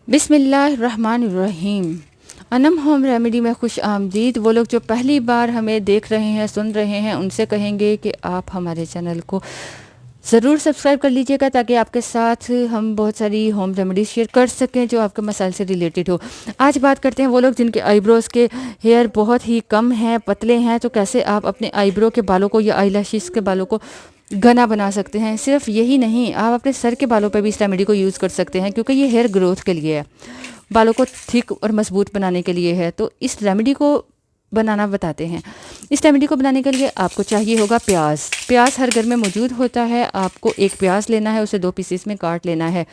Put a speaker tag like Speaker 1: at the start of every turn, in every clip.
Speaker 1: बिस्मिल्लाहिर्रहमानिर्रहीम। Anam home remedy में खुश आमदीद। वो लोग जो पहली बार हमें देख रहे हैं, सुन रहे हैं, उनसे कहेंगे कि आप हमारे चैनल को ज़रूर सब्सक्राइब कर लीजिएगा ताकि आपके साथ हम बहुत सारी होम रेमेडीज शेयर कर सकें जो आपके मसाइल से रिलेटेड हो। आज बात करते हैं वो लोग जिनके आईब्रोज़ के हेयर बहुत ही कम हैं, पतले हैं, तो कैसे आप अपने आईब्रो के बालों को या आईलैशेस के बालों को घना बना सकते हैं। सिर्फ यही नहीं, आप अपने सर के बालों पर भी इस रेमेडी को यूज़ कर सकते हैं क्योंकि ये हेयर ग्रोथ के लिए है, बालों को थिक और मजबूत बनाने के लिए है। तो इस रेमेडी को बनाना बताते हैं। इस रेमेडी को बनाने के लिए आपको चाहिए होगा प्याज। प्याज हर घर में मौजूद होता है। आपको एक प्याज लेना है, उसे 2 पीसेस में काट लेना है।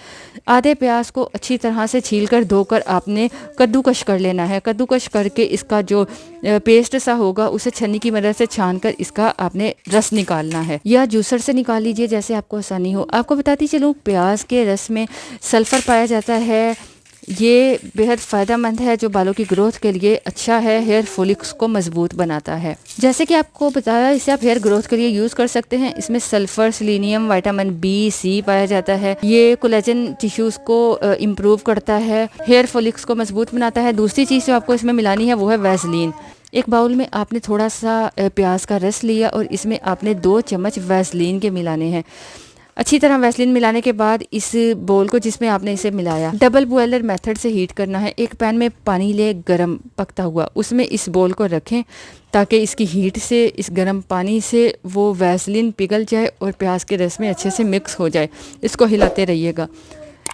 Speaker 1: आधे प्याज को अच्छी तरह से छीलकर धोकर आपने कद्दूकश कर लेना है। कद्दूकश करके इसका जो पेस्ट सा होगा उसे छन्नी की मदद से छानकर इसका आपने रस निकालना है, या जूसर से निकाल लीजिए जैसे आपको आसानी हो। आपको बताती चलूँ, प्याज के रस में सल्फ़र पाया जाता है। ये बेहद फ़ायदेमंद है, जो बालों की ग्रोथ के लिए अच्छा है, हेयर फॉलिकल्स को मजबूत बनाता है। जैसे कि आपको बताया, इसे आप हेयर ग्रोथ के लिए यूज़ कर सकते हैं। इसमें सल्फ़र, सेलेनियम, विटामिन बी, सी पाया जाता है। ये कोलेजन टिश्यूज़ को इम्प्रूव करता है, हेयर फॉलिकल्स को मजबूत बनाता है। दूसरी चीज़ जो आपको इसमें मिलानी है वो है वैसलीन। एक बाउल में आपने थोड़ा सा प्याज का रस लिया और इसमें आपने 2 चम्मच वैसलीन के मिलाने हैं। अच्छी तरह वैसलीन मिलाने के बाद इस बोल को जिसमें आपने इसे मिलाया, डबल बॉयलर मेथड से हीट करना है। एक पैन में पानी ले गरम पकता हुआ, उसमें इस बोल को रखें ताकि इसकी हीट से, इस गरम पानी से वो वैसलीन पिघल जाए और प्याज के रस में अच्छे से मिक्स हो जाए। इसको हिलाते रहिएगा।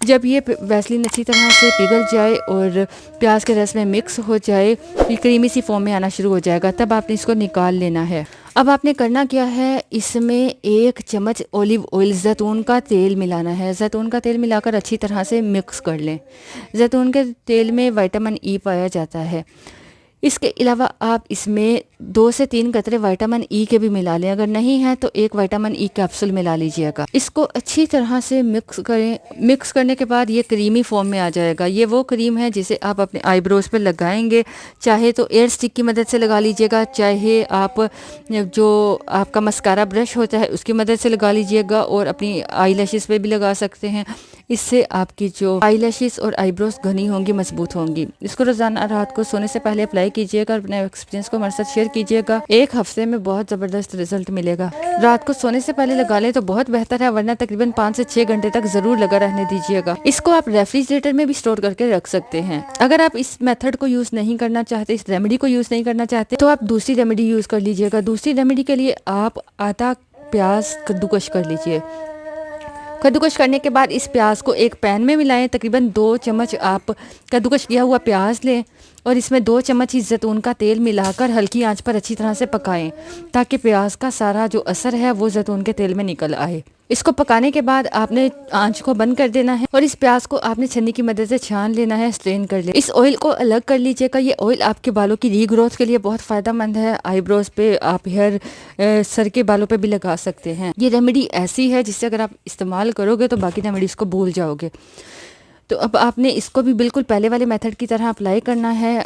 Speaker 1: जब ये वैसलीन अच्छी तरह से पिघल जाए और प्याज के रस में मिक्स हो जाए, ये क्रीमी सी फॉर्म में आना शुरू हो जाएगा, तब आपने इसको निकाल लेना है। अब आपने करना क्या है, इसमें 1 चम्मच ऑलिव ऑयल, जैतून का तेल मिलाना है। जैतून का तेल मिलाकर अच्छी तरह से मिक्स कर लें। जैतून के तेल में विटामिन ई पाया जाता है। इसके अलावा आप इसमें 2 से 3 कतरे विटामिन ई के भी मिला लें। अगर नहीं है तो 1 विटामिन ई कैप्सूल मिला लीजिएगा। इसको अच्छी तरह से मिक्स करें। मिक्स करने के बाद ये क्रीमी फॉर्म में आ जाएगा। ये वो क्रीम है जिसे आप अपने आईब्रोज पे लगाएंगे। चाहे तो एयर स्टिक की मदद से लगा लीजिएगा, चाहे आप जो आपका मस्कारा ब्रश होता है उसकी मदद से लगा लीजिएगा, और अपनी आई लैशेस पे भी लगा सकते हैं। इससे आपकी जो आई लैशेस और आईब्रोज घनी होंगी, मजबूत होंगी। इसको रोजाना रात को सोने से पहले अप्लाई कीजिएगा और अपने एक्सपीरियंस को हमारे साथ शेयर कीजिएगा। 1 हफ्ते में बहुत ज़बरदस्त रिजल्ट मिलेगा। रात को सोने से पहले लगा लें तो बहुत बेहतर है, वरना तकरीबन 5 से 6 घंटे तक ज़रूर लगा रहने दीजिएगा। इसको आप रेफ्रिजरेटर में भी स्टोर करके रख सकते हैं। अगर आप इस मेथड को यूज़ नहीं करना चाहते, इस रेमेडी को यूज़ नहीं करना चाहते, तो आप दूसरी रेमेडी यूज़ कर लीजिएगा। दूसरी रेमेडी के लिए आप आधा प्याज कद्दूकश कर लीजिए। कद्दूकश करने के बाद इस प्याज को एक पैन में मिलाएं। तकरीबन 2 चम्मच आप कद्दूकश किया हुआ प्याज लें और इसमें 2 चम्मच ही जैतून का तेल मिलाकर हल्की आंच पर अच्छी तरह से पकाएं ताकि प्याज का सारा जो असर है वो जैतून के तेल में निकल आए। इसको पकाने के बाद आपने आंच को बंद कर देना है और इस प्याज को आपने छन्नी की मदद से छान लेना है, स्ट्रेन कर ले। इस ऑयल को अलग कर लीजिएगा। ये ऑयल आपके बालों की रीग्रोथ के लिए बहुत फ़ायदेमंद है। आईब्रोज पे, आप हेयर सर के बालों पे भी लगा सकते हैं। ये रेमेडी ऐसी है जिससे अगर आप इस्तेमाल करोगे तो बाकी रेमेडीज़ को भूल जाओगे। तो अब आपने इसको भी बिल्कुल पहले वाले मेथड की तरह अप्लाई करना है।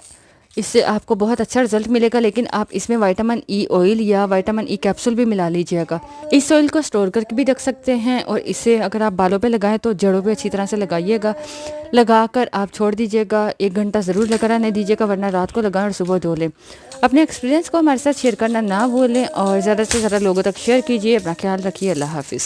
Speaker 1: इससे आपको बहुत अच्छा रिजल्ट मिलेगा, लेकिन आप इसमें विटामिन ई ऑयल या विटामिन ई कैप्सूल भी मिला लीजिएगा। इस ऑयल को स्टोर करके भी रख सकते हैं और इसे अगर आप बालों पे लगाएं तो जड़ों पे अच्छी तरह से लगाइएगा। लगाकर आप छोड़ दीजिएगा, 1 घंटा ज़रूर लगा रहने दीजिएगा, वरना रात को लगाएं और सुबह धो लें। अपने एक्सपीरियंस को हमारे साथ शेयर करना ना भूलें और ज़्यादा से ज़्यादा लोगों तक शेयर कीजिए। अपना ख्याल रखिए। अल्लाह हाफिज़।